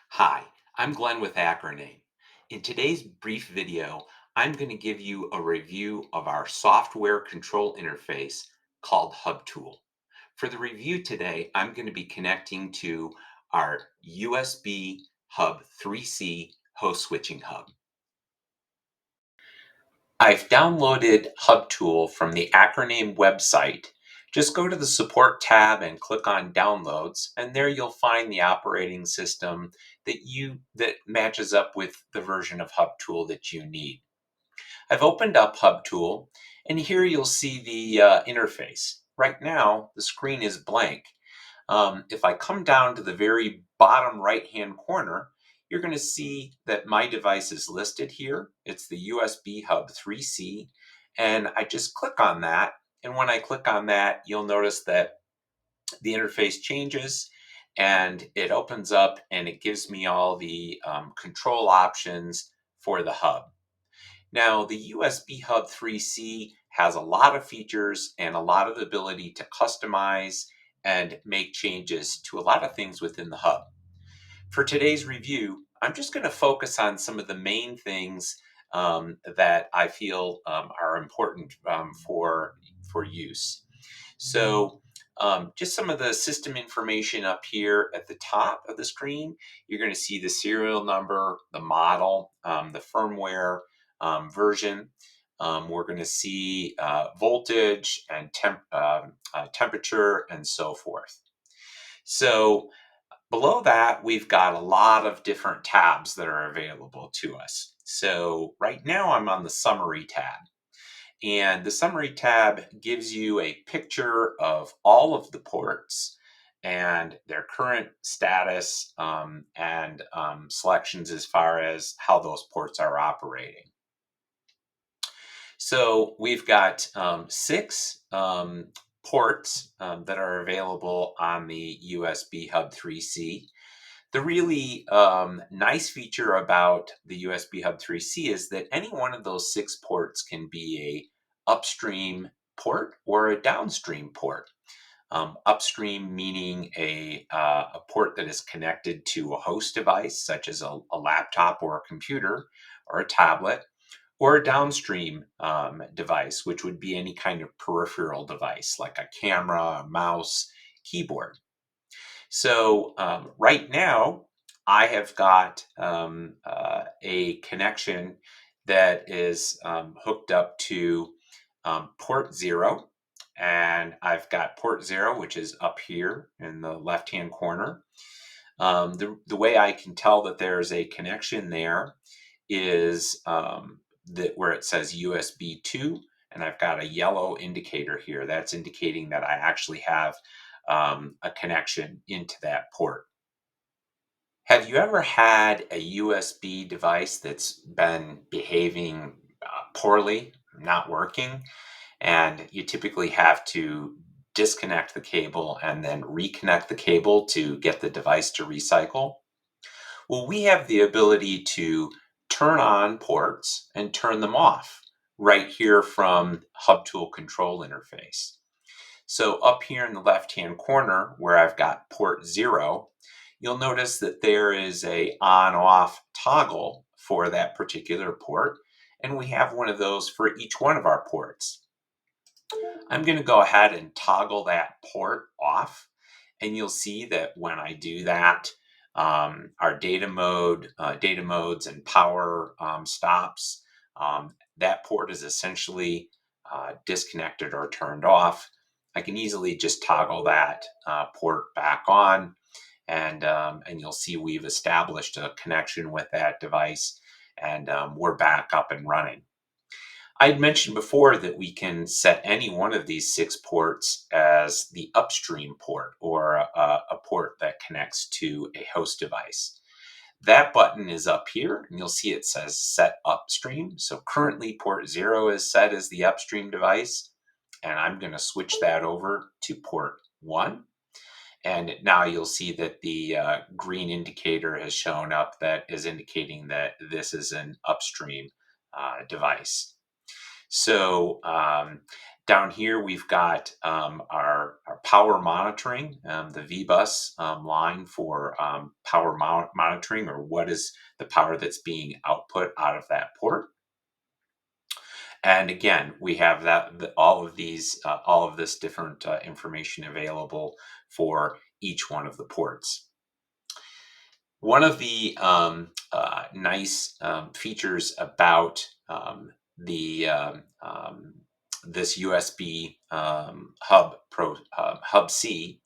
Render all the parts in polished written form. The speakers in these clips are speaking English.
Hi, I'm Glenn with Acroname. In today's brief video, I'm going to give you a review of our software control interface called HubTool. For the review today, I'm going to be connecting to our USB Hub 3C host switching hub. I've downloaded HubTool from the Acroname website. Just go to the support tab and click on downloads, and there you'll find the operating system that matches up with the version of HubTool that you need. I've opened up HubTool, and here you'll see the interface. Right now, the screen is blank. If I come down to the very bottom right-hand corner, you're going to see that my device is listed here. It's the USB Hub3c, and I just click on that. And when I click on that, you'll notice that the interface changes and it opens up and it gives me all the control options for the hub. Now, the USB Hub 3C has a lot of features and a lot of ability to customize and make changes to a lot of things within the hub. For today's review, I'm just going to focus on some of the main things that I feel are important for use. So, just some of the system information up here at the top of the screen. You're going to see the serial number, the model, the firmware version. We're going to see voltage and temperature and so forth. So below that, we've got a lot of different tabs that are available to us. So right now I'm on the summary tab. And the summary tab gives you a picture of all of the ports and their current status and selections as far as how those ports are operating. So we've got six ports that are available on the USB Hub 3C. The really nice feature about the USB Hub 3C is that any one of those six ports can be a upstream port or a downstream port. Upstream meaning a port that is connected to a host device, such as a laptop or a computer or a tablet, or a downstream device, which would be any kind of peripheral device like a camera, a mouse, keyboard. So right now, I have got a connection that is hooked up to port 0. And I've got port 0, which is up here in the left-hand corner. The way I can tell that there's a connection there is that where it says USB 2, and I've got a yellow indicator here. That's indicating that I actually have a connection into that port. Have you ever had a USB device that's been behaving poorly, not working, and you typically have to disconnect the cable and then reconnect the cable to get the device to recycle? Well, we have the ability to turn on ports and turn them off right here from HubTool control interface. So up here in the left-hand corner where I've got port 0, you'll notice that there is a on-off toggle for that particular port, and we have one of those for each one of our ports. I'm going to go ahead and toggle that port off, and you'll see that when I do that, our data modes and power stops. That port is essentially disconnected or turned off. I can easily just toggle that port back on, and you'll see we've established a connection with that device, and we're back up and running. I'd mentioned before that we can set any one of these six ports as the upstream port, or a port that connects to a host device. That button is up here, and you'll see it says set upstream. So currently port 0 is set as the upstream device, and I'm going to switch that over to port 1. And now you'll see that the green indicator has shown up that is indicating that this is an upstream device. So Down here, we've got our power monitoring, the VBus line for power monitoring, or what is the power that's being output out of that port. And again, we have all of these, all of this different information available for each one of the ports. One of the nice features about the this USB Hub C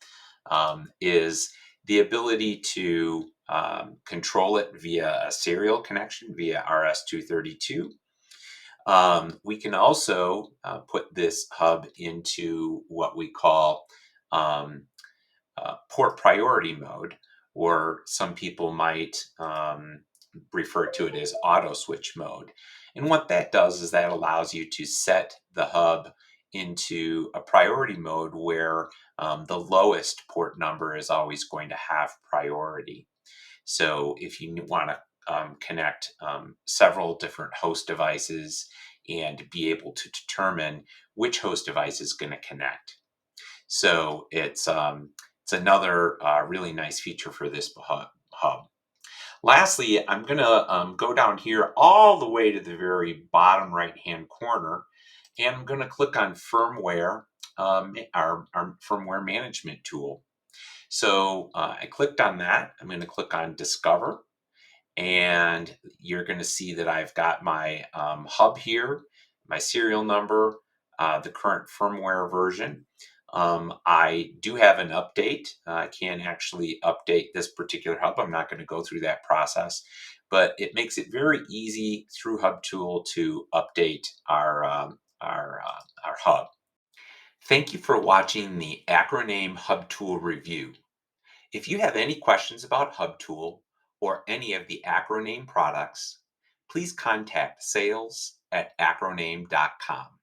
is the ability to control it via a serial connection via RS-232. We can also put this hub into what we call um, port priority mode, or some people might refer to it as auto switch mode. And what that does is that allows you to set the hub into a priority mode where the lowest port number is always going to have priority. So if you want to connect several different host devices and be able to determine which host device is going to connect. So it's another really nice feature for this hub. Lastly, I'm going to go down here all the way to the very bottom right-hand corner, and I'm going to click on firmware, our firmware management tool. So I clicked on that. I'm going to click on Discover, and you're going to see that I've got my hub here, my serial number, the current firmware version. I do have an update. I can actually update this particular hub. I'm not going to go through that process, but it makes it very easy through HubTool to update our hub. Thank you for watching the Acroname HubTool review. If you have any questions about HubTool or any of the Acroname products, please contact sales@acroname.com.